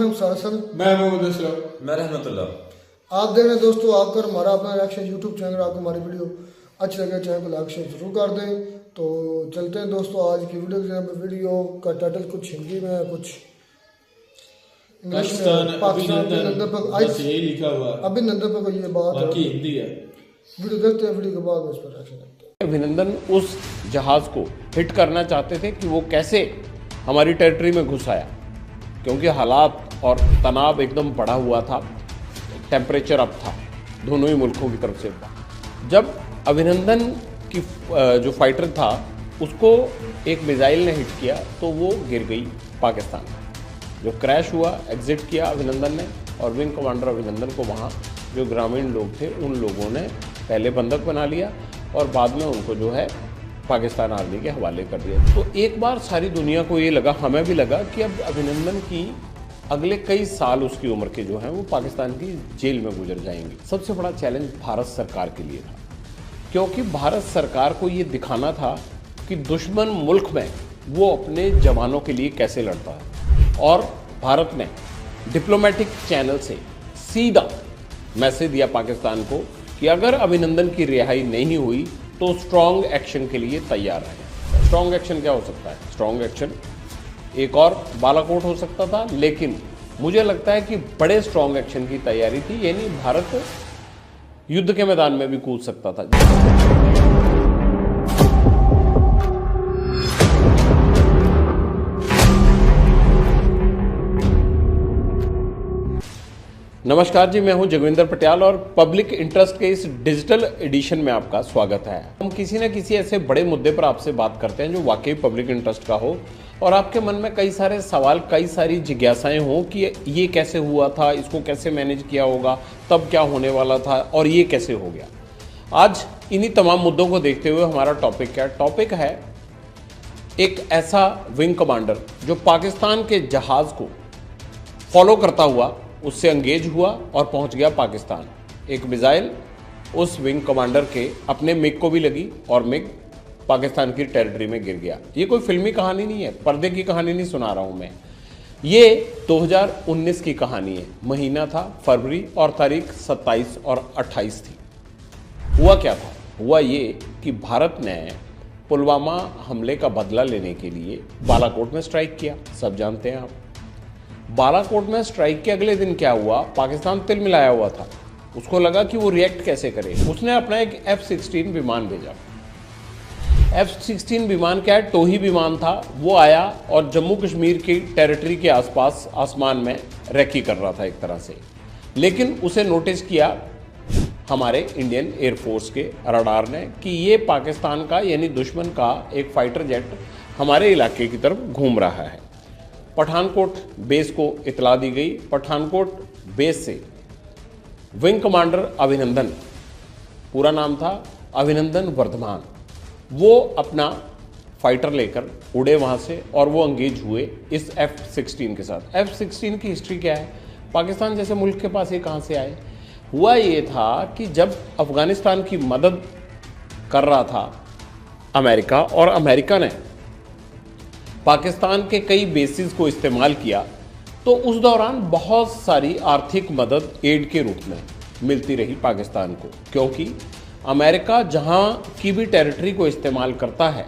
नाम है मुसासन। मैं मोहम्मद अशरफ। मैं रहमतुल्लाह। आप देख रहे हैं दोस्तों, आपका हमारा अपना रिएक्शन यूट्यूब चैनल। आपको हमारी वीडियो अच्छी लगे चैनल को लाइक शेयर जरूर कर दें। तो चलते हैं दोस्तों आज की वीडियो की। वीडियो का टाइटल कुछ हिंदी में कुछ इंग्लिश में। पाकिस्तान अभिनंदन पर यही लिखा हुआ है, अभिनंदन पर ये बात है, बाकी हिंदी है। वीडियो देखते हैं, वीडियो के बाद इस पर रिएक्शन करते हैं। अभिनंदन उस जहाज को हिट करना चाहते थे कि वो कैसे हमारी टेरिटरी में घुस आया, क्योंकि हालात और तनाव एकदम बढ़ा हुआ था, टेम्परेचर अप था दोनों ही मुल्कों की तरफ से। जब अभिनंदन की जो फाइटर था उसको एक मिसाइल ने हिट किया तो वो गिर गई पाकिस्तान। जो क्रैश हुआ, एग्जिट किया अभिनंदन ने, और विंग कमांडर अभिनंदन को वहाँ जो ग्रामीण लोग थे उन लोगों ने पहले बंधक बना लिया और बाद में उनको जो है पाकिस्तान आर्मी के हवाले कर दिया। तो एक बार सारी दुनिया को ये लगा, हमें भी लगा कि अब अभिनंदन की अगले कई साल उसकी उम्र के जो हैं वो पाकिस्तान की जेल में गुजर जाएंगे। सबसे बड़ा चैलेंज भारत सरकार के लिए था, क्योंकि भारत सरकार को ये दिखाना था कि दुश्मन मुल्क में वो अपने जवानों के लिए कैसे लड़ता है। और भारत ने डिप्लोमेटिक चैनल से सीधा मैसेज दिया पाकिस्तान को कि अगर अभिनंदन की रिहाई नहीं हुई तो स्ट्रॉन्ग एक्शन के लिए तैयार है। स्ट्रॉन्ग एक्शन क्या हो सकता है? स्ट्रॉन्ग एक्शन एक और बालाकोट हो सकता था, लेकिन मुझे लगता है कि बड़े स्ट्रॉन्ग एक्शन की तैयारी थी, यानी भारत युद्ध के मैदान में भी कूद सकता था। नमस्कार जी, मैं हूं जगविंदर पटियाल और पब्लिक इंटरेस्ट के इस डिजिटल एडिशन में आपका स्वागत है। हम किसी न किसी ऐसे बड़े मुद्दे पर आपसे बात करते हैं जो वाकई पब्लिक इंटरेस्ट का हो और आपके मन में कई सारे सवाल, कई सारी जिज्ञासाएं हो कि ये कैसे हुआ था, इसको कैसे मैनेज किया होगा, तब क्या होने वाला था और ये कैसे हो गया। आज इन्हीं तमाम मुद्दों को देखते हुए हमारा टॉपिक क्या है? टॉपिक है एक ऐसा विंग कमांडर जो पाकिस्तान के जहाज को फॉलो करता हुआ उससे एंगेज हुआ और पहुंच गया पाकिस्तान। एक मिसाइल उस विंग कमांडर के अपने मिग को भी लगी और मिग पाकिस्तान की टेरिटरी में गिर गया। ये कोई फिल्मी कहानी नहीं है, पर्दे की कहानी नहीं सुना रहा हूं मैं। ये 2019 की कहानी है। महीना था फरवरी और तारीख 27 और 28 थी। हुआ क्या था? हुआ ये कि भारत ने पुलवामा हमले का बदला लेने के लिए बालाकोट में स्ट्राइक किया। सब जानते हैं आप। बालाकोट में स्ट्राइक के अगले दिन क्या हुआ? पाकिस्तान तिल मिलाया हुआ था। उसको लगा कि वो रिएक्ट कैसे करे। उसने अपना एक F-16 विमान भेजा। F-16 विमान क्या है? टोही विमान था। वो आया और जम्मू कश्मीर की टेरिटरी के आसपास आसमान में रैकी कर रहा था एक तरह से। लेकिन उसे नोटिस किया हमारे इंडियन एयरफोर्स के रडार ने कि ये पाकिस्तान का यानी दुश्मन का एक फाइटर जेट हमारे इलाके की तरफ घूम रहा है। पठानकोट बेस को इतला दी गई। पठानकोट बेस से विंग कमांडर अभिनंदन, पूरा नाम था अभिनंदन वर्धमान, वो अपना फाइटर लेकर उड़े वहाँ से और वो एंगेज हुए इस F-16 के साथ। F-16 की हिस्ट्री क्या है? पाकिस्तान जैसे मुल्क के पास ये कहाँ से आए? हुआ ये था कि जब अफगानिस्तान की मदद कर रहा था अमेरिका और अमेरिका ने पाकिस्तान के कई बेसिस को इस्तेमाल किया, तो उस दौरान बहुत सारी आर्थिक मदद एड के रूप में मिलती रही पाकिस्तान को, क्योंकि अमेरिका जहां की भी टेरिटरी को इस्तेमाल करता है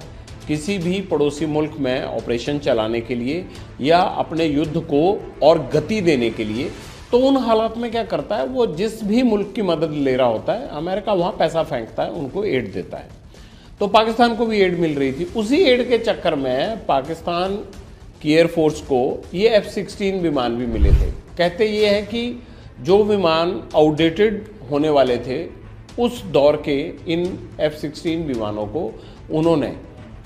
किसी भी पड़ोसी मुल्क में ऑपरेशन चलाने के लिए या अपने युद्ध को और गति देने के लिए, तो उन हालात में क्या करता है, वो जिस भी मुल्क की मदद ले रहा होता है अमेरिका वहाँ पैसा फेंकता है, उनको एड देता है। तो पाकिस्तान को भी एड मिल रही थी। उसी एड के चक्कर में पाकिस्तान की एयरफोर्स को ये F-16 विमान भी मिले थे। कहते ये है कि जो विमान आउटडेटेड होने वाले थे उस दौर के इन F-16 विमानों को उन्होंने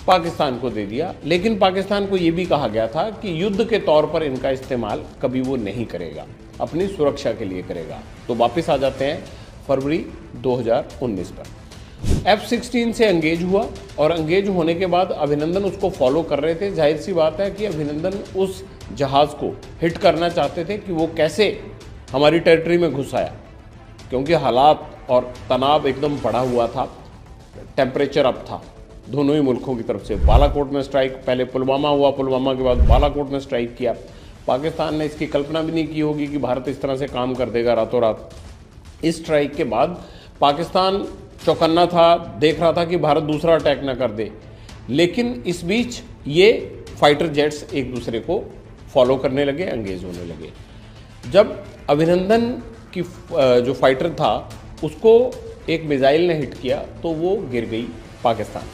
पाकिस्तान को दे दिया, लेकिन पाकिस्तान को ये भी कहा गया था कि युद्ध के तौर पर इनका इस्तेमाल कभी वो नहीं करेगा, अपनी सुरक्षा के लिए करेगा। तो वापस आ जाते हैं फरवरी 2019 पर। F-16 से एंगेज हुआ और एंगेज होने के बाद अभिनंदन उसको फॉलो कर रहे थे। जाहिर सी बात है कि अभिनंदन उस जहाज़ को हिट करना चाहते थे कि वो कैसे हमारी टेरिटरी में घुस आया, क्योंकि हालात और तनाव एकदम बढ़ा हुआ था, टेम्परेचर अप था दोनों ही मुल्कों की तरफ से। बालाकोट में स्ट्राइक, पहले पुलवामा हुआ, पुलवामा के बाद बालाकोट में स्ट्राइक किया। पाकिस्तान ने इसकी कल्पना भी नहीं की होगी कि भारत इस तरह से काम कर देगा रातों रात। इस स्ट्राइक के बाद पाकिस्तान चौकन्ना था, देख रहा था कि भारत दूसरा अटैक ना कर दे, लेकिन इस बीच ये फाइटर जेट्स एक दूसरे को फॉलो करने लगे, एंगेज होने लगे। जब अभिनंदन की जो फाइटर था उसको एक मिसाइल ने हिट किया तो वो गिर गई पाकिस्तान।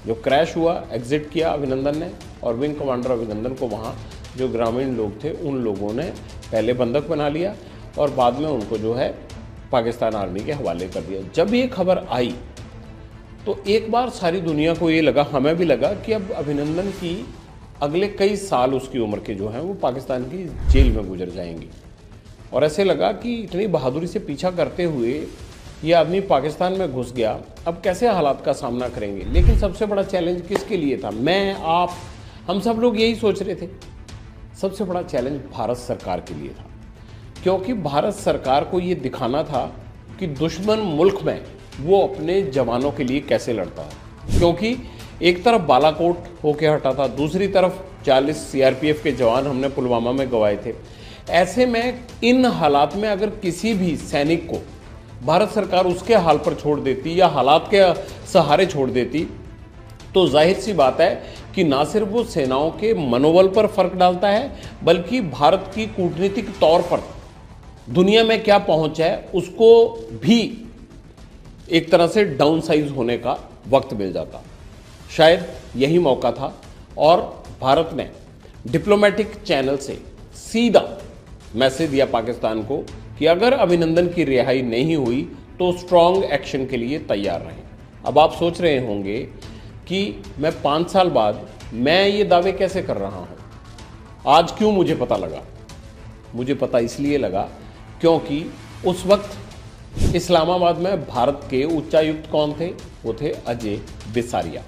जो क्रैश हुआ, एग्जिट किया अभिनंदन ने, और विंग कमांडर अभिनंदन को वहाँ जो ग्रामीण लोग थे उन लोगों ने पहले बंधक बना लिया और बाद में उनको जो है पाकिस्तान आर्मी के हवाले कर दिया। जब ये खबर आई तो एक बार सारी दुनिया को ये लगा, हमें भी लगा कि अब अभिनंदन की अगले कई साल उसकी उम्र के जो हैं वो पाकिस्तान की जेल में गुजर जाएंगे। और ऐसे लगा कि इतनी बहादुरी से पीछा करते हुए ये आदमी पाकिस्तान में घुस गया, अब कैसे हालात का सामना करेंगे। लेकिन सबसे बड़ा चैलेंज किसके लिए था? मैं, आप, हम सब लोग यही सोच रहे थे। सबसे बड़ा चैलेंज भारत सरकार के लिए था, क्योंकि भारत सरकार को ये दिखाना था कि दुश्मन मुल्क में वो अपने जवानों के लिए कैसे लड़ता है। क्योंकि एक तरफ बालाकोट होके हटा था, दूसरी तरफ 40 सीआरपीएफ के जवान हमने पुलवामा में गंवाए थे। ऐसे में इन हालात में अगर किसी भी सैनिक को भारत सरकार उसके हाल पर छोड़ देती या हालात के सहारे छोड़ देती तो जाहिर सी बात है कि ना सिर्फ वो सेनाओं के मनोबल पर फर्क डालता है, बल्कि भारत की कूटनीतिक तौर पर दुनिया में क्या पहुंच है उसको भी एक तरह से डाउन साइज होने का वक्त मिल जाता। शायद यही मौका था और भारत ने डिप्लोमेटिक चैनल से सीधा मैसेज दिया पाकिस्तान को कि अगर अभिनंदन की रिहाई नहीं हुई तो स्ट्रॉन्ग एक्शन के लिए तैयार रहें। अब आप सोच रहे होंगे कि मैं 5 साल बाद मैं ये दावे कैसे कर रहा हूँ, आज क्यों मुझे पता लगा? मुझे पता इसलिए लगा क्योंकि उस वक्त इस्लामाबाद में भारत के उच्चायुक्त कौन थे? वो थे अजय बिसारिया।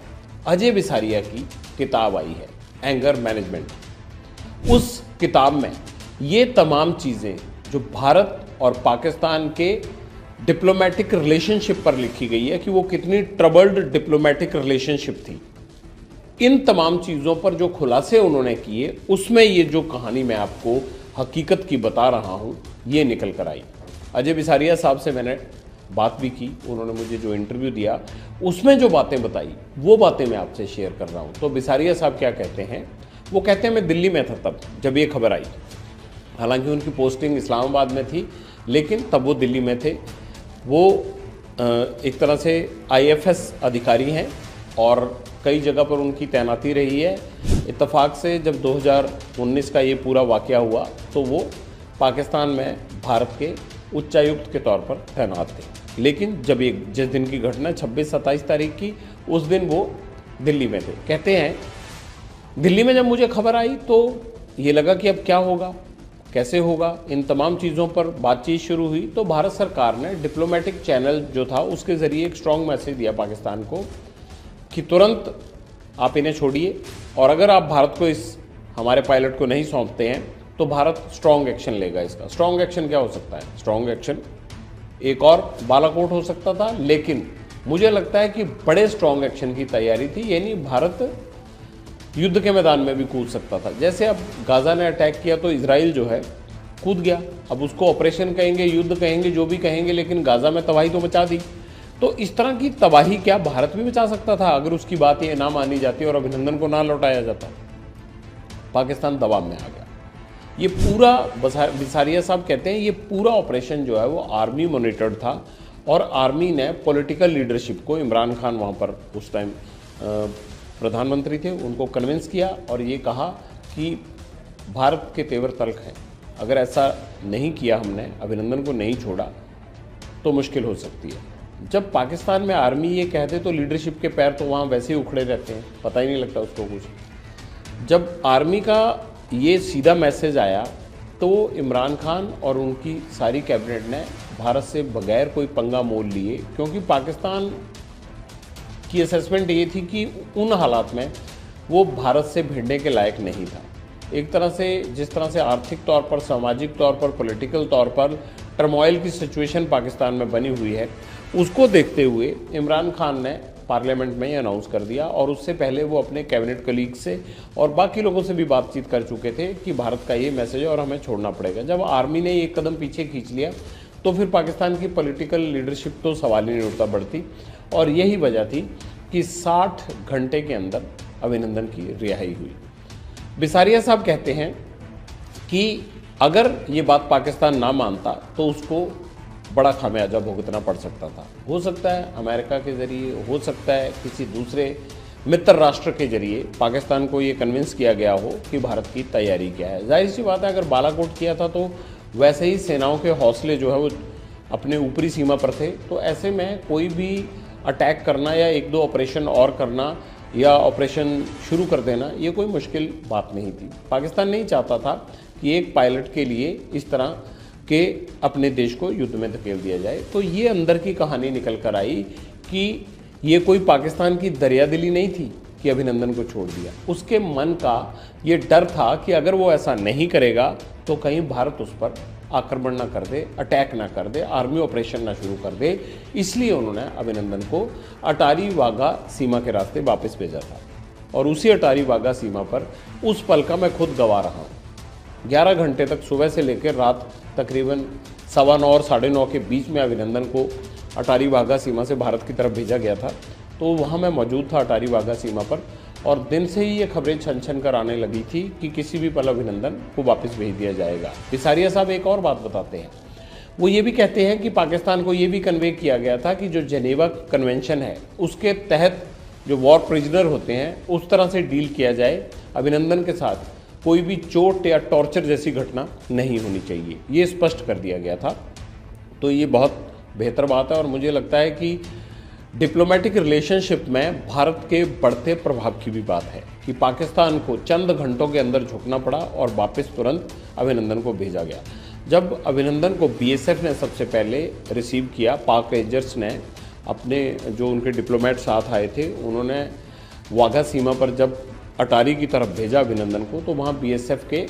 अजय बिसारिया की किताब आई है, एंगर मैनेजमेंट। उस किताब में ये तमाम चीज़ें जो भारत और पाकिस्तान के डिप्लोमेटिक रिलेशनशिप पर लिखी गई है कि वो कितनी ट्रबल्ड डिप्लोमेटिक रिलेशनशिप थी, इन तमाम चीज़ों पर जो खुलासे उन्होंने किए उसमें ये जो कहानी मैं आपको हकीकत की बता रहा हूँ ये निकल कर आई। अजय बिसारिया साहब से मैंने बात भी की, उन्होंने मुझे जो इंटरव्यू दिया उसमें जो बातें बताई वो बातें मैं आपसे शेयर कर रहा हूँ। तो बिसारिया साहब क्या कहते हैं? वो कहते हैं मैं दिल्ली में था तब जब ये खबर आई। हालांकि उनकी पोस्टिंग इस्लामाबाद में थी, लेकिन तब वो दिल्ली में थे। वो एक तरह से आईएफएस अधिकारी हैं और कई जगह पर उनकी तैनाती रही है। इत्तेफाक से जब 2019 का ये पूरा वाक़या हुआ तो वो पाकिस्तान में भारत के उच्चायुक्त के तौर पर तैनात थे। लेकिन जब ये जिस दिन की घटना 26-27 तारीख की, उस दिन वो दिल्ली में थे। कहते हैं दिल्ली में जब मुझे खबर आई तो ये लगा कि अब क्या होगा, कैसे होगा। इन तमाम चीज़ों पर बातचीत शुरू हुई तो भारत सरकार ने डिप्लोमेटिक चैनल जो था उसके ज़रिए एक स्ट्रॉन्ग मैसेज दिया पाकिस्तान को कि तुरंत आप इन्हें छोड़िए और अगर आप भारत को इस हमारे पायलट को नहीं सौंपते हैं तो भारत स्ट्रॉन्ग एक्शन लेगा। इसका स्ट्रॉन्ग एक्शन क्या हो सकता है? स्ट्रॉन्ग एक्शन एक और बालाकोट हो सकता था, लेकिन मुझे लगता है कि बड़े स्ट्रॉन्ग एक्शन की तैयारी थी, यानी भारत युद्ध के मैदान में भी कूद सकता था। जैसे अब गाज़ा ने अटैक किया तो इजराइल जो है कूद गया। अब उसको ऑपरेशन कहेंगे, युद्ध कहेंगे, जो भी कहेंगे, लेकिन गाज़ा में तबाही तो मचा दी। तो इस तरह की तबाही क्या भारत भी मचा सकता था अगर उसकी बात ये ना मानी जाती और अभिनंदन को ना लौटाया जाता? पाकिस्तान दबाव में आ गया। ये पूरा बिसारिया साहब कहते हैं ये पूरा ऑपरेशन जो है वो आर्मी मॉनिटर्ड था और आर्मी ने पॉलिटिकल लीडरशिप को, इमरान खान वहाँ पर उस टाइम प्रधानमंत्री थे, उनको कन्विंस किया और ये कहा कि भारत के तेवर तल्ख हैं, अगर ऐसा नहीं किया हमने, अभिनंदन को नहीं छोड़ा तो मुश्किल हो सकती है। जब पाकिस्तान में आर्मी ये कहते तो लीडरशिप के पैर तो वहाँ वैसे ही उखड़े रहते हैं, पता ही नहीं लगता उसको कुछ। जब आर्मी का ये सीधा मैसेज आया तो इमरान खान और उनकी सारी कैबिनेट ने भारत से बगैर कोई पंगा मोल लिए, क्योंकि पाकिस्तान की असेसमेंट ये थी कि उन हालात में वो भारत से भिड़ने के लायक नहीं था। एक तरह से जिस तरह से आर्थिक तौर पर, सामाजिक तौर पर, पॉलिटिकल तौर पर टर्मोइल की सिचुएशन पाकिस्तान में बनी हुई है, उसको देखते हुए इमरान खान ने पार्लियामेंट में ही अनाउंस कर दिया, और उससे पहले वो अपने कैबिनेट कलीग से और बाकी लोगों से भी बातचीत कर चुके थे कि भारत का ये मैसेज है और हमें छोड़ना पड़ेगा। जब आर्मी ने एक कदम पीछे खींच लिया तो फिर पाकिस्तान की पॉलिटिकल लीडरशिप तो सवाल ही नहीं उठता बढ़ती, और यही वजह थी कि 60 घंटे के अंदर अभिनंदन की रिहाई हुई। बिसारिया साहब कहते हैं कि अगर ये बात पाकिस्तान ना मानता तो उसको बड़ा खामियाजा भुगतना पड़ सकता था। हो सकता है अमेरिका के ज़रिए, हो सकता है किसी दूसरे मित्र राष्ट्र के जरिए पाकिस्तान को ये कन्विंस किया गया हो कि भारत की तैयारी क्या है। जाहिर सी बात है, अगर बालाकोट किया था तो वैसे ही सेनाओं के हौसले जो है वो अपने ऊपरी सीमा पर थे, तो ऐसे में कोई भी अटैक करना या एक दो ऑपरेशन और करना या ऑपरेशन शुरू कर देना ये कोई मुश्किल बात नहीं थी। पाकिस्तान नहीं चाहता था कि एक पायलट के लिए इस तरह के अपने देश को युद्ध में धकेल दिया जाए। तो ये अंदर की कहानी निकल कर आई कि ये कोई पाकिस्तान की दरियादिली नहीं थी कि अभिनंदन को छोड़ दिया। उसके मन का ये डर था कि अगर वो ऐसा नहीं करेगा तो कहीं भारत उस पर आक्रमण ना कर दे, अटैक ना कर दे, आर्मी ऑपरेशन ना शुरू कर दे। इसलिए उन्होंने अभिनंदन को अटारी वाघा सीमा के रास्ते वापस भेजा था, और उसी अटारी वाघा सीमा पर उस पल का मैं खुद गवा रहा हूँ। 11 घंटे तक सुबह से लेकर रात तकरीबन 9:15 और 9:30 के बीच में अभिनंदन को अटारी वाघा सीमा से भारत की तरफ भेजा गया था। तो वहाँ मैं मौजूद था अटारी वाघा सीमा पर, और दिन से ही ये खबरें छन छन कर आने लगी थी कि किसी भी पल अभिनंदन को वापस भेज दिया जाएगा। बिसारिया साहब एक और बात बताते हैं, वो ये भी कहते हैं कि पाकिस्तान को ये भी कन्वे किया गया था कि जो जेनेवा कन्वेंशन है उसके तहत जो वॉर प्रिजनर होते हैं उस तरह से डील किया जाए, अभिनंदन के साथ कोई भी चोट या टॉर्चर जैसी घटना नहीं होनी चाहिए, ये स्पष्ट कर दिया गया था। तो ये बहुत बेहतर बात है, और मुझे लगता है कि डिप्लोमेटिक रिलेशनशिप में भारत के बढ़ते प्रभाव की भी बात है कि पाकिस्तान को चंद घंटों के अंदर झुकना पड़ा और वापस तुरंत अभिनंदन को भेजा गया। जब अभिनंदन को बीएसएफ ने सबसे पहले रिसीव किया, पाक रेंजर्स ने अपने जो उनके डिप्लोमेट साथ आए थे, उन्होंने वाघा सीमा पर जब अटारी की तरफ भेजा अभिनंदन को, तो वहाँ बीएसएफ के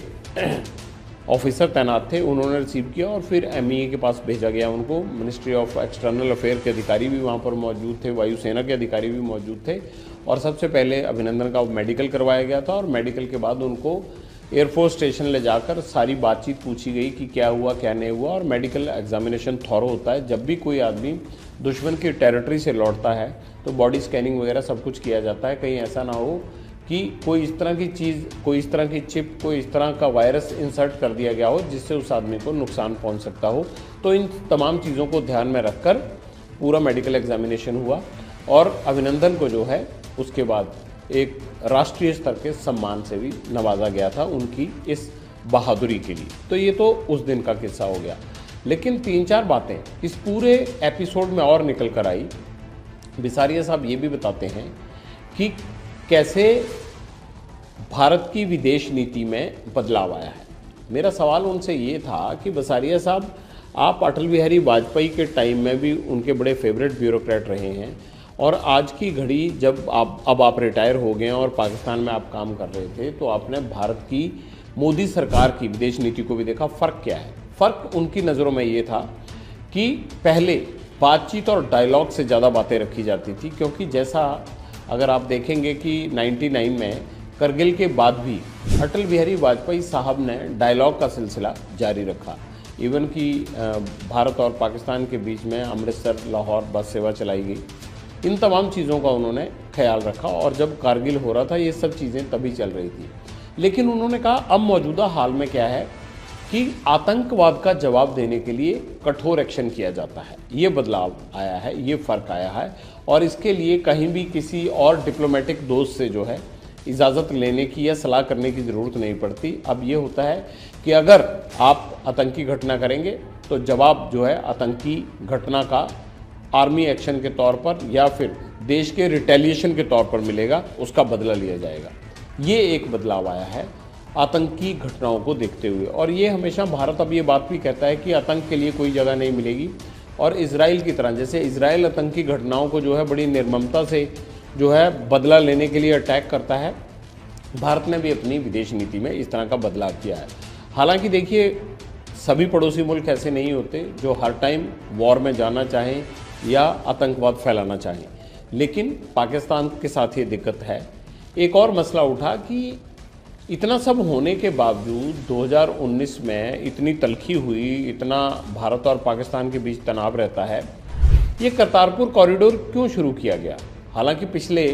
ऑफिसर तैनात थे, उन्होंने रिसीव किया और फिर एमईए के पास भेजा गया उनको। मिनिस्ट्री ऑफ एक्सटर्नल अफेयर के अधिकारी भी वहाँ पर मौजूद थे, वायुसेना के अधिकारी भी मौजूद थे, और सबसे पहले अभिनंदन का मेडिकल करवाया गया था, और मेडिकल के बाद उनको एयरफोर्स स्टेशन ले जाकर सारी बातचीत पूछी गई कि क्या हुआ क्या नहीं हुआ। और मेडिकल एग्जामिनेशन थॉरो होता है, जब भी कोई आदमी दुश्मन की टेरिटरी से लौटता है तो बॉडी स्कैनिंग वगैरह सब कुछ किया जाता है, कहीं ऐसा ना हो कि कोई इस तरह की चीज़, कोई इस तरह की चिप, कोई इस तरह का वायरस इंसर्ट कर दिया गया हो जिससे उस आदमी को नुकसान पहुंच सकता हो। तो इन तमाम चीज़ों को ध्यान में रखकर पूरा मेडिकल एग्जामिनेशन हुआ, और अभिनंदन को जो है उसके बाद एक राष्ट्रीय स्तर के सम्मान से भी नवाजा गया था उनकी इस बहादुरी के लिए। तो ये तो उस दिन का किस्सा हो गया, लेकिन 3-4 बातें इस पूरे एपिसोड में और निकल कर आई। बिसारिया साहब ये भी बताते हैं कि कैसे भारत की विदेश नीति में बदलाव आया है। मेरा सवाल उनसे ये था कि बिसारिया साहब, आप अटल बिहारी वाजपेयी के टाइम में भी उनके बड़े फेवरेट ब्यूरोक्रेट रहे हैं, और आज की घड़ी जब आप रिटायर हो गए हैं और पाकिस्तान में आप काम कर रहे थे, तो आपने भारत की मोदी सरकार की विदेश नीति को भी देखा। फ़र्क क्या है? फ़र्क उनकी नज़रों में ये था कि पहले बातचीत और डायलॉग से ज़्यादा बातें रखी जाती थी, क्योंकि जैसा अगर आप देखेंगे कि 99 में करगिल के बाद भी अटल बिहारी वाजपेयी साहब ने डायलॉग का सिलसिला जारी रखा। इवन कि भारत और पाकिस्तान के बीच में अमृतसर लाहौर बस सेवा चलाई गई, इन तमाम चीज़ों का उन्होंने ख्याल रखा। और जब कारगिल हो रहा था ये सब चीज़ें तभी चल रही थी, लेकिन उन्होंने कहा अब मौजूदा हाल में क्या है कि आतंकवाद का जवाब देने के लिए कठोर एक्शन किया जाता है। ये बदलाव आया है, ये फ़र्क आया है, और इसके लिए कहीं भी किसी और डिप्लोमेटिक दोस्त से जो है इजाज़त लेने की या सलाह करने की ज़रूरत नहीं पड़ती। अब ये होता है कि अगर आप आतंकी घटना करेंगे तो जवाब जो है आतंकी घटना का आर्मी एक्शन के तौर पर या फिर देश के रिटेलिएशन के तौर पर मिलेगा, उसका बदला लिया जाएगा। ये एक बदलाव आया है आतंकी घटनाओं को देखते हुए। और ये हमेशा भारत अब ये बात भी कहता है कि आतंक के लिए कोई जगह नहीं मिलेगी, और इजराइल की तरह, जैसे इजराइल आतंकी घटनाओं को जो है बड़ी निर्ममता से जो है बदला लेने के लिए अटैक करता है, भारत ने भी अपनी विदेश नीति में इस तरह का बदलाव किया है। हालांकि देखिए, सभी पड़ोसी मुल्क ऐसे नहीं होते जो हर टाइम वॉर में जाना चाहें या आतंकवाद फैलाना चाहें। लेकिन पाकिस्तान के साथ ये दिक्कत है। एक और मसला उठा कि इतना सब होने के बावजूद 2019 में इतनी तलखी हुई, इतना भारत और पाकिस्तान के बीच तनाव रहता है, ये करतारपुर कॉरिडोर क्यों शुरू किया गया? हालांकि पिछले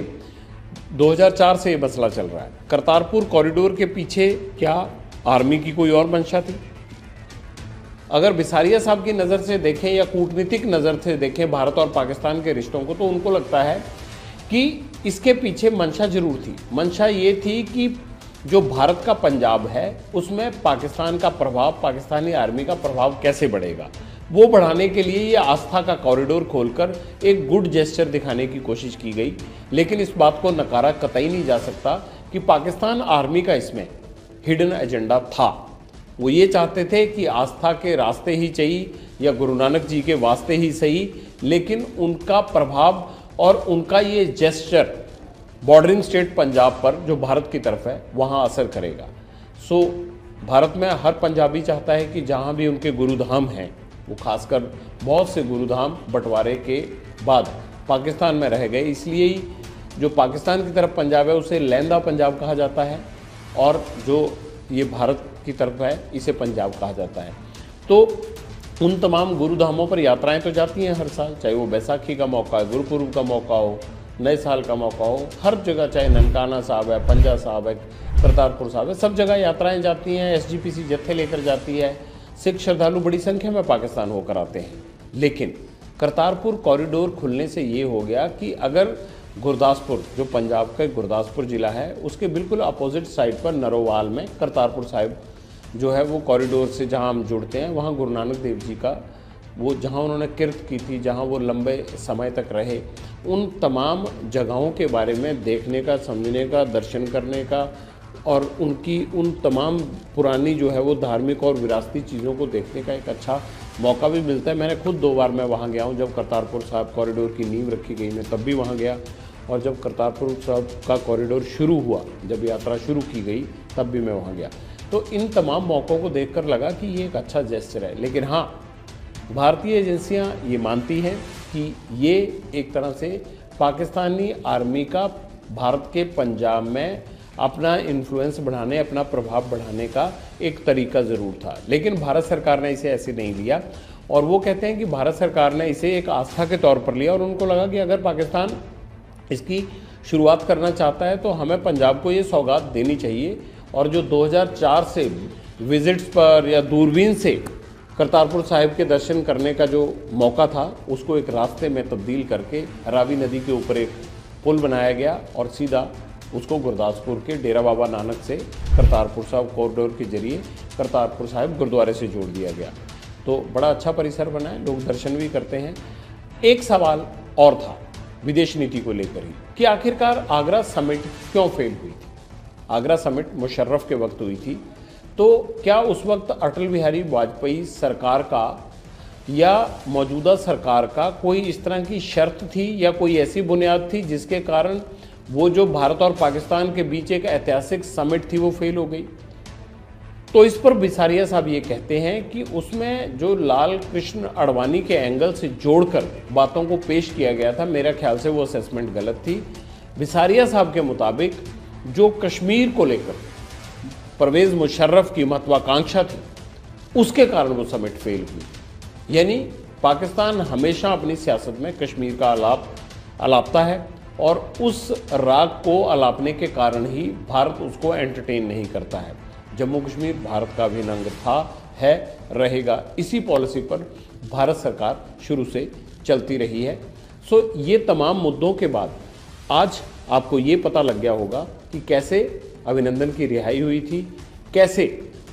2004 से ये मसला चल रहा है। करतारपुर कॉरिडोर के पीछे क्या आर्मी की कोई और मंशा थी? अगर बिसारिया साहब की नज़र से देखें या कूटनीतिक नज़र से देखें भारत और पाकिस्तान के रिश्तों को, तो उनको लगता है कि इसके पीछे मंशा जरूर थी। मंशा ये थी कि जो भारत का पंजाब है उसमें पाकिस्तान का प्रभाव, पाकिस्तानी आर्मी का प्रभाव कैसे बढ़ेगा, वो बढ़ाने के लिए ये आस्था का कॉरिडोर खोलकर एक गुड जेस्चर दिखाने की कोशिश की गई। लेकिन इस बात को नकारा कतई नहीं जा सकता कि पाकिस्तान आर्मी का इसमें हिडन एजेंडा था। वो ये चाहते थे कि आस्था के रास्ते ही चाहिए या गुरु नानक जी के वास्ते ही सही, लेकिन उनका प्रभाव और उनका ये जेस्चर बॉर्डरिंग स्टेट पंजाब पर जो भारत की तरफ है वहाँ असर करेगा। सो भारत में हर पंजाबी चाहता है कि जहाँ भी उनके गुरुधाम हैं, वो खासकर बहुत से गुरुधाम बंटवारे के बाद पाकिस्तान में रह गए, इसलिए ही जो पाकिस्तान की तरफ पंजाब है उसे लैंदा पंजाब कहा जाता है और जो ये भारत की तरफ है इसे पंजाब कहा जाता है। तो उन तमाम गुरुधामों पर यात्राएं तो जाती हैं हर साल, चाहे वो बैसाखी का मौका है, गुरुपुरब का मौका हो, नए साल का मौका हो, हर जगह, चाहे ननकाना साहब है, पंजा साहब है, करतारपुर साहब है, सब जगह यात्राएं जाती हैं। एसजीपीसी जत्थे लेकर जाती है, सिख श्रद्धालु बड़ी संख्या में पाकिस्तान होकर आते हैं। लेकिन करतारपुर कॉरिडोर खुलने से ये हो गया कि अगर गुरदासपुर, जो पंजाब का गुरदासपुर ज़िला है, उसके बिल्कुल अपोजिट साइड पर नरोवाल में करतारपुर साहिब जो है वो कॉरिडोर से जहां हम जुड़ते हैं, वहां गुरु नानक देव जी का वो जहां उन्होंने किरत की थी, जहां वो लंबे समय तक रहे, उन तमाम जगहों के बारे में देखने का, समझने का, दर्शन करने का और उनकी उन तमाम पुरानी जो है वो धार्मिक और विरासती चीज़ों को देखने का एक अच्छा मौका भी मिलता है। मैंने खुद 2 बार मैं वहाँ गया हूँ। जब करतारपुर साहब कॉरिडोर की नींव रखी गई मैं तब भी वहाँ गया, और जब करतारपुर साहब का कॉरिडोर शुरू हुआ, जब यात्रा शुरू की गई तब भी मैं वहाँ गया। तो इन तमाम मौक़ों को देखकर लगा कि ये एक अच्छा जेस्चर है। लेकिन हाँ, भारतीय एजेंसियाँ ये मानती हैं कि ये एक तरह से पाकिस्तानी आर्मी का भारत के पंजाब में अपना इन्फ्लुएंस बढ़ाने, अपना प्रभाव बढ़ाने का एक तरीका ज़रूर था। लेकिन भारत सरकार ने इसे ऐसे नहीं लिया और वो कहते हैं कि भारत सरकार ने इसे एक आस्था के तौर पर लिया और उनको लगा कि अगर पाकिस्तान इसकी शुरुआत करना चाहता है तो हमें पंजाब को ये सौगात देनी चाहिए। और जो 2004 से विजिट्स पर या दूरबीन से करतारपुर साहिब के दर्शन करने का जो मौका था, उसको एक रास्ते में तब्दील करके रावी नदी के ऊपर एक पुल बनाया गया और सीधा उसको गुरदासपुर के डेरा बाबा नानक से करतारपुर साहिब कॉरिडोर के जरिए करतारपुर साहिब गुरुद्वारे से जोड़ दिया गया। तो बड़ा अच्छा परिसर बना है, लोग दर्शन भी करते हैं। एक सवाल और था विदेश नीति को लेकर ही कि आखिरकार आगरा समिट क्यों फेल हुई थी। आगरा समिट मुशर्रफ के वक्त हुई थी, तो क्या उस वक्त अटल बिहारी वाजपेयी सरकार का या मौजूदा सरकार का कोई इस तरह की शर्त थी या कोई ऐसी बुनियाद थी जिसके कारण वो जो भारत और पाकिस्तान के बीच एक ऐतिहासिक समिट थी वो फेल हो गई? तो इस पर बिसारिया साहब ये कहते हैं कि उसमें जो लाल कृष्ण आडवाणी के एंगल से जोड़कर बातों को पेश किया गया था, मेरा ख्याल से वो असेसमेंट गलत थी। बिसारिया साहब के मुताबिक जो कश्मीर को लेकर परवेज़ मुशर्रफ की महत्वाकांक्षा थी, उसके कारण वो समिट फेल हुई। यानी पाकिस्तान हमेशा अपनी सियासत में कश्मीर का अलापता है और उस राग को अलापने के कारण ही भारत उसको एंटरटेन नहीं करता है। जम्मू कश्मीर भारत का अभिन्न अंग था, है, रहेगा। इसी पॉलिसी पर भारत सरकार शुरू से चलती रही है। सो ये तमाम मुद्दों के बाद आज आपको ये पता लग गया होगा कि कैसे अभिनंदन की रिहाई हुई थी, कैसे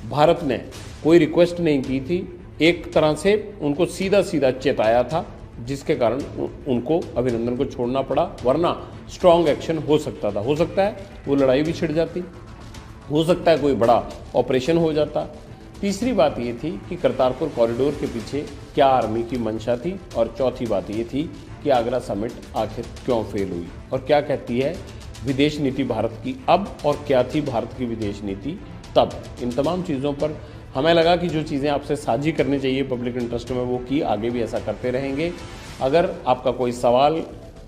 भारत ने कोई रिक्वेस्ट नहीं की थी, एक तरह से उनको सीधा सीधा चेताया था, जिसके कारण उनको अभिनंदन को छोड़ना पड़ा, वरना स्ट्रॉन्ग एक्शन हो सकता था। हो सकता है वो लड़ाई भी छिड़ जाती, हो सकता है कोई बड़ा ऑपरेशन हो जाता। तीसरी बात ये थी कि करतारपुर कॉरिडोर के पीछे क्या आर्मी की मंशा थी, और चौथी बात ये थी कि आगरा समिट आखिर क्यों फेल हुई और क्या कहती है विदेश नीति भारत की अब, और क्या थी भारत की विदेश नीति तब। इन तमाम चीज़ों पर हमें लगा कि जो चीज़ें आपसे साझी करनी चाहिए पब्लिक इंटरेस्ट में वो की, आगे भी ऐसा करते रहेंगे। अगर आपका कोई सवाल,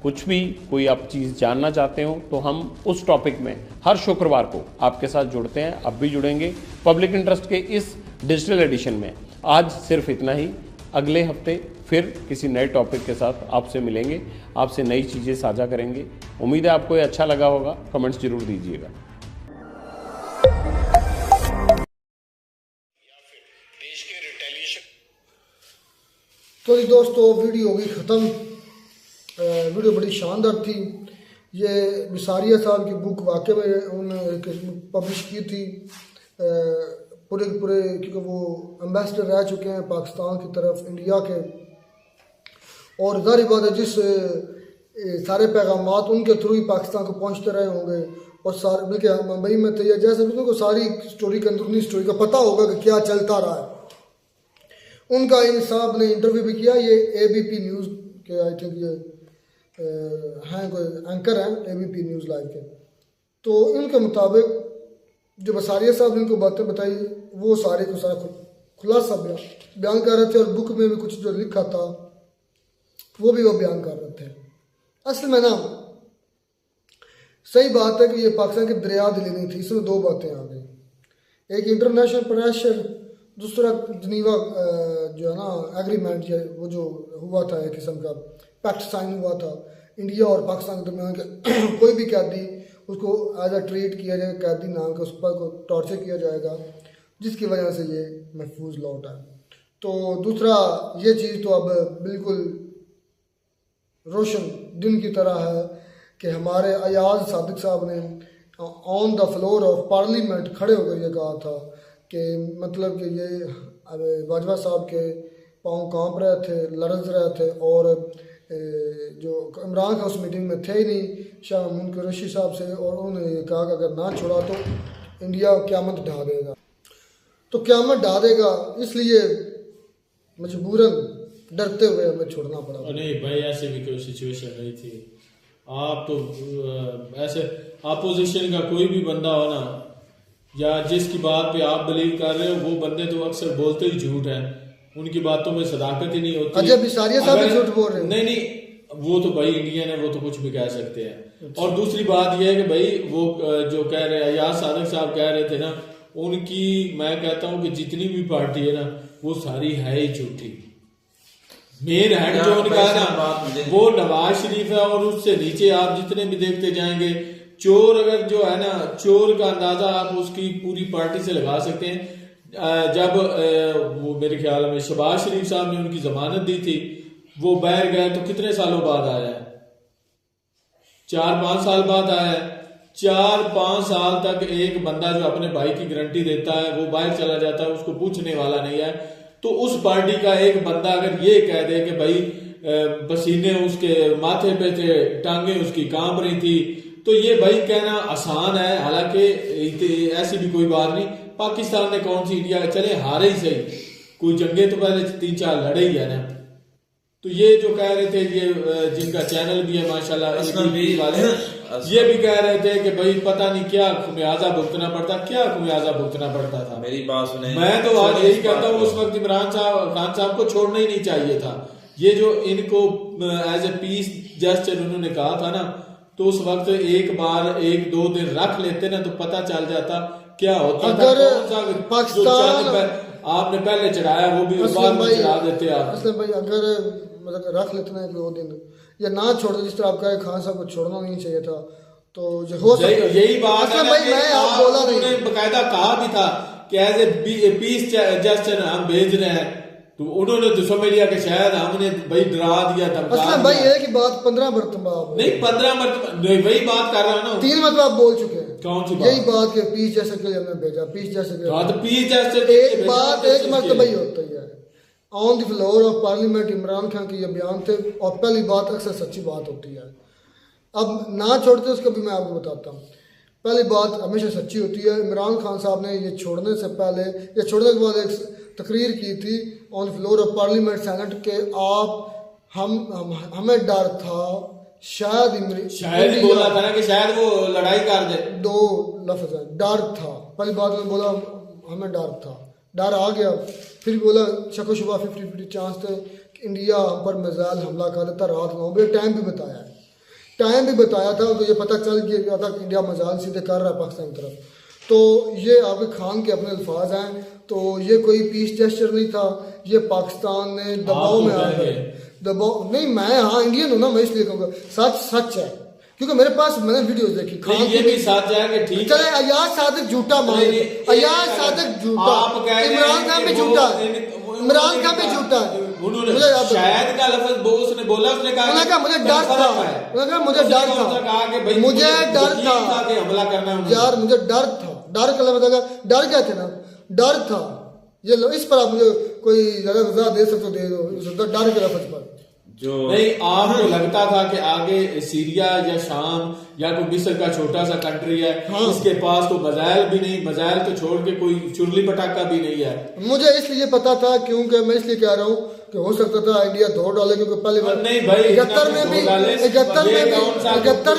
कुछ भी कोई आप चीज़ जानना चाहते हो तो हम उस टॉपिक में हर शुक्रवार को आपके साथ जुड़ते हैं। अब भी जुड़ेंगे पब्लिक इंटरेस्ट के इस डिजिटल एडिशन में। आज सिर्फ इतना ही, अगले हफ्ते फिर किसी नए टॉपिक के साथ आपसे मिलेंगे, आपसे नई चीज़ें साझा करेंगे। उम्मीद है आपको ये अच्छा लगा होगा, कमेंट्स जरूर दीजिएगा। तो जी दोस्तों, वीडियो होगी ख़त्म। वीडियो बड़ी शानदार थी। ये बिसारिया साहब की बुक वाकई में उन्होंने पब्लिश की थी पूरे क्योंकि वो एम्बेसडर रह चुके हैं पाकिस्तान की तरफ, इंडिया के। और ज़ाहिर बात है जिस सारे पैगामात उनके थ्रू ही पाकिस्तान को पहुंचते रहे होंगे और सारे बल्कि मुंबई में थे, या जैसे भी उनको सारी स्टोरी का, अंदरूनी स्टोरी का पता होगा कि क्या चलता रहा है। उनका इन साहब ने इंटरव्यू भी किया। ये ABP न्यूज़ के आई थिंक ये हैं, कोई एंकर हैं ABP न्यूज़ लाइव के। तो इनके मुताबिक जो बसारिया साहब ने इनको बातें बताई, वो सारे को सारा खुलासा बयान कर रहे थे। और बुक में भी कुछ जो लिखा था वो भी वो बयान कर रहे थे। असल में ना सही बात है कि ये पाकिस्तान की दरिया दिली नहीं थी। इसमें दो बातें आ गई, एक इंटरनेशनल प्रेशर, दूसरा जनीवा जो है ना एग्रीमेंट, वो जो हुआ था एक किस्म का पैक्ट साइन हुआ था इंडिया और पाकिस्तान के दरमियान के कोई भी कैदी उसको एज अ ट्रीट किया जाएगा, कैदी नाम के उस पर को टॉर्चर किया जाएगा, जिसकी वजह से ये महफूज लौट है। तो दूसरा ये चीज़ तो अब बिल्कुल रोशन दिन की तरह है कि हमारे अयाज सादिक साहब ने on the floor of parliament खड़े होकर ये कहा था कि मतलब कि ये बाजवा साहब के पाँव कांप रहे थे, लरज रहे थे, और जो इमरान खान उस मीटिंग में थे ही नहीं, शाह महमूद कुरैशी साहब से, और उन्होंने ये कहा कि अगर ना छोड़ा तो इंडिया क़यामत ढा देगा। तो क़यामत ढा देगा, इसलिए मजबूरन डरते हुए हमें छोड़ना पड़ा। नहीं भाई, ऐसे भी कोई सिचुएशन नहीं थी। आप तो ऐसे अपोजिशन का कोई भी बंदा हो ना, या जिसकी बात पे आप बिलीव कर रहे हो, वो बंदे तो अक्सर बोलते ही झूठ है, उनकी बातों में सदाकत ही नहीं होती। अजय बिसारिया साहब भी झूठ बोल रहे हैं। नहीं, वो तो भाई इंडियन है, वो तो कुछ भी कह सकते हैं। और दूसरी बात यह है कि भाई वो जो कह रहे हैं, यार सादिक साहब कह रहे थे ना, उनकी मैं कहता हूँ कि जितनी भी पार्टी है ना, वो सारी है ही झूठी। मेन हेड जो उनका है ना, वो नवाज शरीफ है, और उससे नीचे आप जितने भी देखते जाएंगे, चोर अगर जो है ना, चोर का अंदाजा आप उसकी पूरी पार्टी से लगा सकते हैं। जब वो मेरे ख्याल में शहबाज शरीफ साहब ने उनकी जमानत दी थी, वो बाहर गए तो कितने सालों बाद आया है? 4-5 साल बाद आया है। 4-5 साल तक एक बंदा जो अपने भाई की गारंटी देता है, वो बाहर चला जाता है, उसको पूछने वाला नहीं है। तो उस पार्टी का एक बंदा अगर ये कह दे कि भाई पसीने उसके माथे पे थे, टांगे उसकी कांप रही थी, तो ये भाई कहना आसान है। हालांकि ऐसी भी कोई बात नहीं। पाकिस्तान ने कौन सी इंडिया, चले हारे ही सही, कोई जंगे तो पहले 3-4 लड़े ही है ना। तो ये जो कह रहे थे, ये जिनका चैनल भी है माशाल्लाह वाले, ये भी कह रहे थे कि भाई पता नहीं क्या खुमियाजा भुगतना पड़ता, क्या खुमियाजा भुगतना पड़ता था। मेरी बात सुने, मैं तो आज यही कहता हूँ, उस वक्त इमरान खान साहब को छोड़ना ही नहीं चाहिए था। ये जो इनको एज ए पीस जेस्चर उन्होंने कहा था ना, तो उस वक्त एक बार 1-2 दिन रख लेते ना, तो पता चल जाता क्या होता था। पाकिस्तान आपने पहले चढ़ाया, वो भी बाद में चढ़ा देते आप। असलम भाई, अगर मतलब रख लेते ना 1-2 दिन, या ना छोड़ते, जिस तरह आपका खान साहब को छोड़ना नहीं चाहिए था, तो हो यही बात है। मैं आप बोला नहीं, बकायदा कहा भी था कि एज ए पीस जेस्चर हम भेज रहे हैं, तो उन्होंने तो समझ लिया कि शायद हमने भाई डरा दिया, धमका दिया। भाई ये की बात 15 मरतबा नहीं, 15 मरतबा नहीं, वही बात कर रहा हूँ ना, 3 मरतबा आप बोल चुके हैं। कौन सी बात? यही बात के पीस जैसे के लिए हमने भेजा, पीस जैसे के। हाँ, तो पीस जैसे एक बात एक मरतबा ही होता है। On the floor of parliament Imran Khan के ये बयान थे, और पहली बात अक्सर सच्ची बात होती है। अब ना छोड़ते उसका भी मैं आपको बताता हूँ। पहली बात हमेशा सच्ची होती है। इमरान खान साहब ने ये छोड़ने से पहले, ये छोड़ने के बाद एक तकरीर की थी on floor of parliament senate के, आप हमें डर था शायद ही बोला था ना कि शायद वो लड़ाई कर दे। 2 लफ्ज है, डर था। पहली बात में बोला हमें डर था, डर आ गया। फिर बोला शक शुबा 50-50 चांस थे कि इंडिया हम पर मिसाइल हमला कर देता रात 9 बजे, टाइम भी बताया है। टाइम भी बताया था, तो ये पता चल गया था कि इंडिया मजाल सीधे कर रहा है पाकिस्तान की तरफ। तो ये आपके खान के अपने अल्फाज हैं, तो ये कोई पीस जेस्चर नहीं था, ये पाकिस्तान ने दबाव में आ गए। दबाव नहीं, मैं हाँ इंडियन हूँ ना, मैं इसलिए कहूँगा सच सच है, क्योंकि मेरे पास मैंने वीडियोस देखी। खान ये भी साथ जाएगा, ठीक चले अयाज सादिक झूठा मान, अयाज सादिक झूठा, इमरान खान भी झूठा है, इमरान खान भी झूठा है। उन्होंने शायद का लफ्ज उसने बोला, उसने कहा मुझे डर था, मुझे डर था, मुझे डर था कि हमला करना है यार, मुझे डर था, डर का लफ्ज डर क्या थे ना, डर था ये इस पर आप मुझे कोई ज्यादा वजह दे सकते हो, दे दो डर के लफ्ज पर। जो नहीं, आपको लगता था कि आगे सीरिया या शाम या कोई मिस्र का छोटा सा कंट्री है, इसके पास तो मजाइल भी नहीं, मजाइल तो छोड़ के कोई चुरली पटाखा भी नहीं है। मुझे इसलिए पता था, क्योंकि मैं इसलिए कह रहा हूँ कि हो सकता था इंडिया 2 डाले, क्योंकि पहले नहीं भाई 71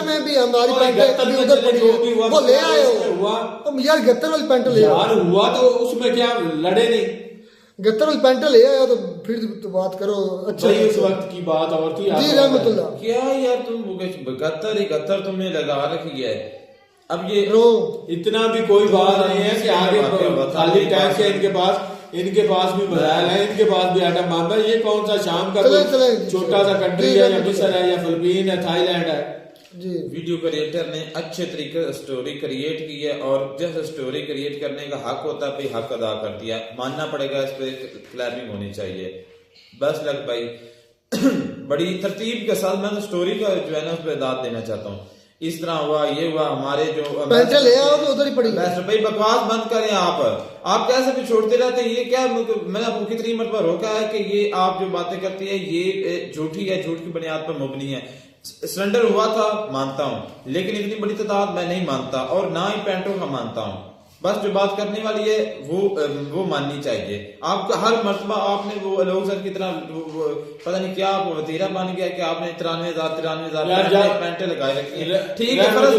में भी हमारी पैंट कभी उधर पड़ी, वो ले आए हो यार, 71 वाली पैंट ले यार हुआ तो उसमें क्या लड़े नहीं, 71 वाली पैंट ले आया, तो फिर तो बात करो। अच्छा उस वक्त की बात और थी जी रहमतुल्लाह। क्या यार तुम 71 तुमने लगा रखी है, अब ये इतना भी कोई बात नहीं है कि आगे खाली टाइम से इनके पास भी मजाइल है, इनके पास भी आटम बम है। ये कौन सा शाम का छोटा सा कंट्री है, या मिस्र है, या फिलीपीन है, थाईलैंड है जी। वीडियो क्रिएटर ने अच्छे तरीके से स्टोरी क्रिएट की है, और जैसे स्टोरी क्रिएट करने का हक होता है भाई हक अदा कर दिया, मानना पड़ेगा, इस पे क्लैरिंग होनी चाहिए। बस लग भाई बड़ी तरतीब के साथ मैं तो स्टोरी का जो है ना उस पर दाद देना चाहता हूँ। इस तरह हुआ, ये हुआ, हमारे जो ले आओ तो उधर ही पड़ी। भाई बकवास बंद करें, आप कैसे भी छोड़ते रहते हैं, ये क्या मैंने आपको कितनी मरतबा रोका है कि ये आप जो बातें करती है ये झूठी है, झूठ की बुनियाद पर मुबनी है। सरेंडर हुआ था मानता हूं, लेकिन इतनी बड़ी तादाद मैं नहीं मानता, और ना ही पैंटों का मानता हूं। बस जो बात करने वाली है वो माननी चाहिए। आपका हर मर्तबा आपने वो लोग सर की तरह पता नहीं क्या वतीरा बन गया कि आपने 93,000 पैंटे लगाए रखी है। ठीक है, फर्ज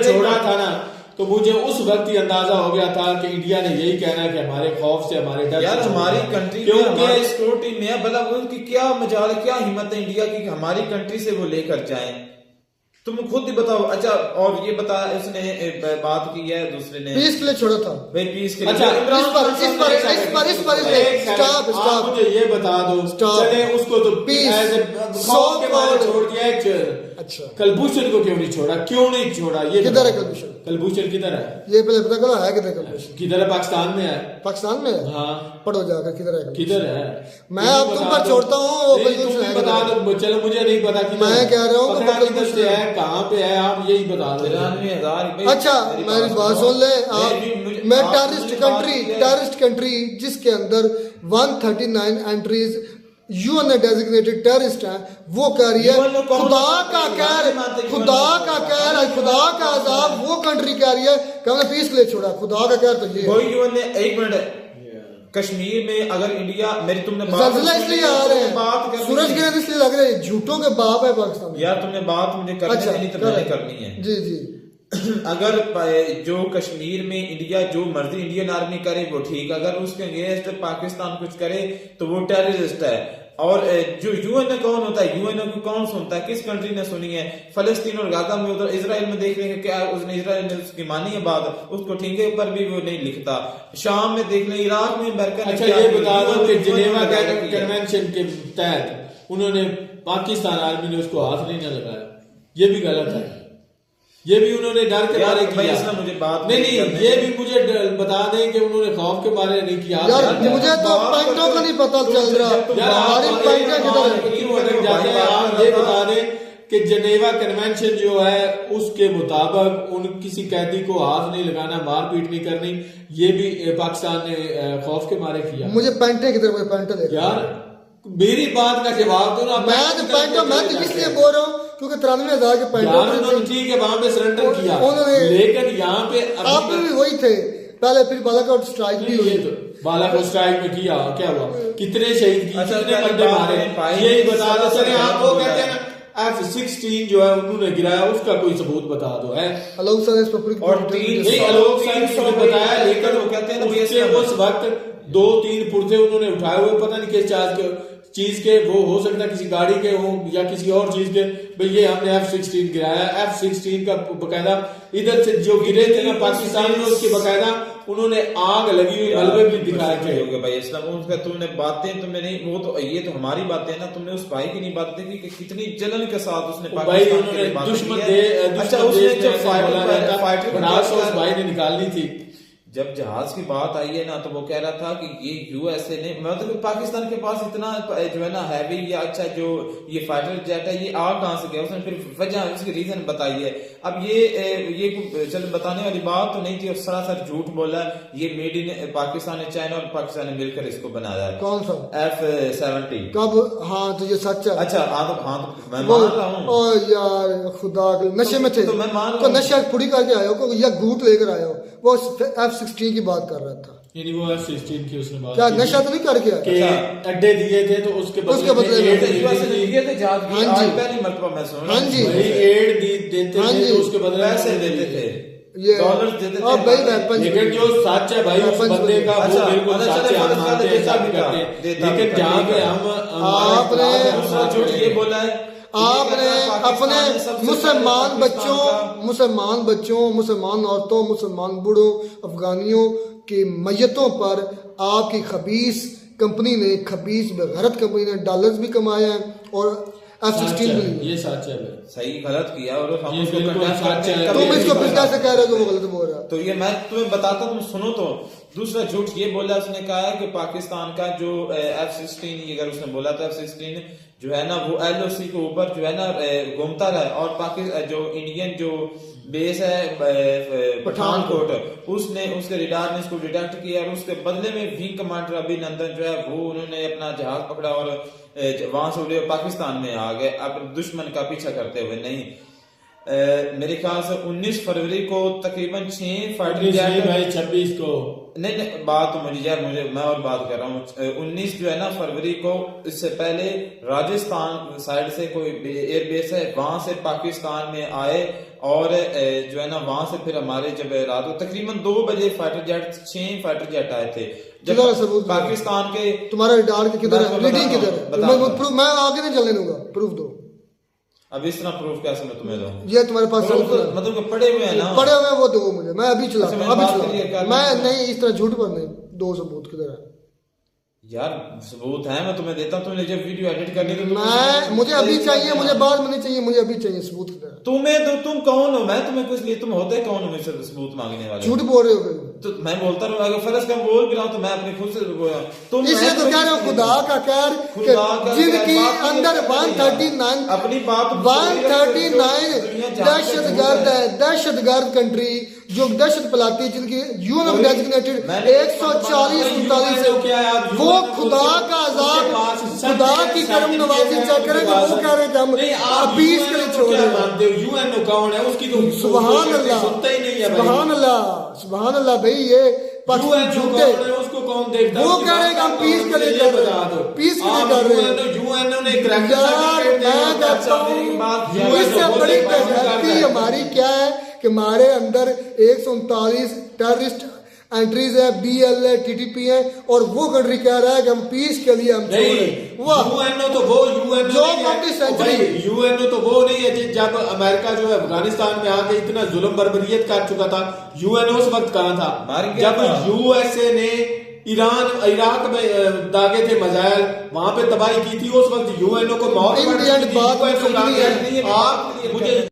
छोड़ा था ना, तो मुझे उस वक्त ही अंदाजा हो गया था कि इंडिया ने यही कहना है कि हमारे खौफ से, हमारे डर यार हमारी कंट्री क्योंकि सिक्योरिटी में भला उनकी क्या मजाल, क्या हिम्मत है इंडिया की हमारी कंट्री से वो लेकर जाएं। तुम खुद ही बताओ। अच्छा, और ये बता, इसने बात की है, दूसरे ने पीस के लिए छोड़ा था भाई, पीस के लिए। अच्छा, इस पर स्टॉप मुझे ये बता दो, चले उसको तो खौफ के मारे छोड़ दिया, अच्छा कलभूषण को क्यों नहीं छोड़ा? ये किधर है कलभूषण किधर है? ये पहले पता करो है किधर है? पाकिस्तान में है। पाकिस्तान में है? हाँ, पढ़ो जाकर किधर है। मैं आपको ऊपर छोड़ता हूँ, बता दो। चलो मुझे नहीं पता कि मैं कह रहा हूँ कहाँ पे है, आप यही बता दो। 93,000। अच्छा मेरी बात सुन ले आप, मैं टेररिस्ट कंट्री जिसके अंदर 139 एंट्रीज यूएन ने डेजिग्नेटेड टेररिस्ट है, वो कह रही है खुदा का कहर, खुदा का अजाब, वो कंट्री कह रही है कि हमने पीस के लिए छोड़ा, खुदा का कहर। तो ये कोई यूएन ने, एक मिनट, कश्मीर में अगर इंडिया मेरी तुमने जल्जला इसलिए आ रहे हैं, सूरज गिरन इसलिए लग रहे हैं, झूठों के बाप है पाकिस्तान में। यार तुमने बात मुझे करनी नहीं, तो मैंने करनी है। जी जी। अगर जो कश्मीर में इंडिया जो मर्जी इंडियन आर्मी करे वो ठीक, अगर उसके अगेंस्ट पाकिस्तान कुछ करे तो वो टेररिस्ट है। और जो यूएनए कौन होता है, यूएनए को कौन सुनता है, किस कंट्री ने सुनी है? फलस्तीन और गाजा में, उधर इजराइल में देख लेंगे क्या उसने, इजराइल ने उसकी मानी है बात, उसको ठेंगे पर भी वो नहीं लिखता। शाम में देख लें, इराक में अमेरिका ने। अच्छा ये बता दो कि जिनेवा कन्वेंशन के तहत उन्होंने पाकिस्तान आर्मी ने उसको हाथ नहीं लगाया, ये भी गलत है। ये भी उन्होंने डर के मारे किया। मुझे बात नहीं, ये भी मुझे बता दें कि उन्होंने खौफ के मारे नहीं किया। यार मुझे तो पैंटों का नहीं पता चल रहा, हमारी पैंटें किधर है? आप ये बता दें कि जनेवा कन्वेंशन जो है उसके मुताबिक उन किसी कैदी को हाथ नहीं लगाना, मारपीट नहीं करनी, ये भी पाकिस्तान ने खौफ के मारे किया। मुझे पैंटें किधर, मुझे पैंटें यार मेरी बात का जवाब दो ना। मैं तो पैंटों, मैं तो इसलिए बोल रहा हूँ क्योंकि 93,000 के पैंटों, ठीक है वहां पे सरेंडर किया उन्होंने, लेकिन यहाँ पे आप भी वही थे पहले, फिर बालाकोट स्ट्राइक भी हुई। तो बालाकोट स्ट्राइक में किया, क्या हुआ, कितने शहीद किए, कितने बंदे मारे, यही बता दो। चले आप वो कहते हैं ना F-16 जो है उन्होंने गिराया, उसका कोई सबूत बता दो है। आलोक सर इस पर और 3 आलोक सर ने बताया, लेकिन वो कहते हैं उस वक्त 2-3 पुर्जे उन्होंने उठाए हुए, पता नहीं किस चार्ज के चीज के, वो हो सकता है किसी गाड़ी के हो या किसी और चीज के, भाई ये हमने F-16 गिराया, F-16 का बकायदा इधर से जो गिरे थे ना पाकिस्तान में, उसकी बकायदा उन्होंने आग लगी हुई मलबे भी दिखाए थे। भाई इस्लाम का तुमने बातें, तुमने नहीं, वो तो ये तो हमारी बातें है ना, तुमने उस भाई की नहीं बात देखी कि कितनी जलन के साथ उसने पाकिस्तान के लिए बात की है। अच्छा, उसने जो फाइटर भाई ने निकालनी थी, जब जहाज की बात आई है ना, तो वो कह रहा था कि ये यूएसए ने, मतलब पाकिस्तान के पास इतना जो है ना हैवी या अच्छा जो ये फाइटर जेट है, ये आ कहां से गया, उसने फिर वजह उसकी रीजन बताई है। अब ये चल बताने वाली बात तो नहीं थी, और सरासर झूठ बोला, ये मेड इन पाकिस्तान है, चाइना और पाकिस्तान ने मिलकर इसको बनाया है। कौन सा F-70 कब? हाँ तो ये सच है। अच्छा हाँ तो मैं मान रहा हूँ। ओ यार खुदा के नशे में थे तो मैं मान रहा तो हूँ। नशा पूरी करके आया हो या घूट लेकर आया हो? वो F-16 की बात कर रहा था, यानी वो F-16 की उसने बात क्या की नशा तो नहीं करके आया? कि अड्डे दिए थे तो उसके उसके बदले में दिए थे जहाज की, हाँ जी। आज पहली मरतबा मैं सुन रहा हाँ हूँ। जी। भाई एड देते हाँ थे जी। तो उसके बदले में पैसे देते थे, ये डॉलर देते थे। अब भाई वेपन, लेकिन जो सच है भाई उस बंदे का, वो अच्छा, बिल्कुल अच्छा, सच है, चले, हम मानते हैं, सब देता करते भी हैं। था, लेकिन जहाँ पे आपने दूसरा झूठ ये बोला है, आपने अपने मुसलमान बच्चों, मुसलमान औरतों, मुसलमान बूढ़ों, अफगानियों की मैयतों पर आपकी खबीस कंपनी ने, खबीस बेगैरत कंपनी ने डॉलर्स भी कमाए हैं और F-16 भी। ये सच है भाई, सही गलत किया और हम ये उसको बिल्कुल कंडेम सच करते है। हैं। तुम इसको फिर कैसे कह रहे हो कि वो गलत बोल रहा है? तो ये मैं तुम्हें बताता, तुम सुनो तो। दूसरा झूठ ये बोला, उसने कहा है कि पाकिस्तान का जो F-16, अगर उसने बोला था F-16 जो है ना वो LOC के ऊपर जो है ना घूमता रहा, और पाकिस्तान जो इंडियन जो बेस है पठानकोट, उसने उसके रिडार ने इसको डिटेक्ट किया, और उसके बदले में विंग कमांडर अभिनंदन जो है वो उन्होंने अपना जहाज पकड़ा और वहां से उड़े पाकिस्तान में आ गए, अब दुश्मन का पीछा करते हुए नहीं। मेरे ख्याल से 19 फरवरी को तकरीबन 6 फाइटर जेट, भाई 26 को नहीं बात तो मुझे यार, मैं और बात कर रहा हूँ। 19 जो है ना फरवरी को, इससे पहले राजस्थान साइड से कोई एयरबेस है, वहां से पाकिस्तान में आए, और जो है ना वहां से फिर हमारे जब रात को तकरीबन 2 बजे फाइटर जेट, 6 फाइटर जेट आए थे। जब पाकिस्तान के, तुम्हारा रिडार के किधर है, रीडिंग किधर है? मैं आगे नहीं चलने दूंगा, प्रूफ दो। अब इस तरह प्रूफ कैसे मैं तुम्हें दूं? ये तुम्हारे पास मतलब कि पड़े हुए हैं ना, पड़े हुए हैं, वो दो मुझे, मैं अभी चला, अच्छा, अभी बात चला, करिए, क्या मैं नहीं इस तरह झूठ पर नहीं। दो सबूत किधर है? यार सबूत है, मैं तुम्हें देता हूँ, तुमने जब वीडियो एडिट करनी तो मैं, मुझे अभी चाहिए, मुझे बाद में नहीं चाहिए, मुझे अभी चाहिए सबूत किधर है? तुम्हें तो, तुम कौन हो? मैं तुम्हें कुछ लिए, तुम होते कौन हो मुझसे सबूत मांगने वाले? झूठ बोल रहे हो फिर। तो मैं बोलता रहूं, अगर फर्ज का बोल भी रहा हूं तो मैं अपने खुद से बोल रहा हूं। तुम इसलिए तो कह रहे हो खुदा का कहर कि जिनकी अंदर 139 अपनी बात 139 दहशतगर्द है, दहशतगर्द कंट्री जो दहशत फैलाती है, जिनकी यूएन डेजिग्नेटेड 140 वो खुदा का आजाद, खुदा की करम नवाजी चेक करेंगे, वो कह रहे हैं कि हम 20 के लिए छोड़ रहे हैं। यूएन कौन है उसकी तो सुभान अल्लाह, सुनता ही नहीं है, सुभान अल्लाह, सुभान अल्लाह। भाई ये पाकिस्तान झूठे, उसको कौन देखता है? वो कह रहे हैं कि हम पीस के लिए कर रहे हैं, पीस के लिए कर रहे हैं। यूएनओ ने यार मैं कहता हूँ इससे बड़ी बेइज्जती हमारी क्या है कि हमारे अंदर 139 टेररिस्ट एंट्रीज है, BLA TTP है, और वो कंट्री कह रहा है कि हम पीस के लिए हम यूएनओ तो वो यूएनओ तो वो नहीं है जब अमेरिका जो है अफगानिस्तान में आके इतना जुल्म बर्बरियत कर चुका था। यूएनओ उस वक्त कहाँ था जब USA ने इराक में दागे थे मिसाइल, वहां पे तबाही की थी, उस वक्त यूएनओ को मौत आप मुझे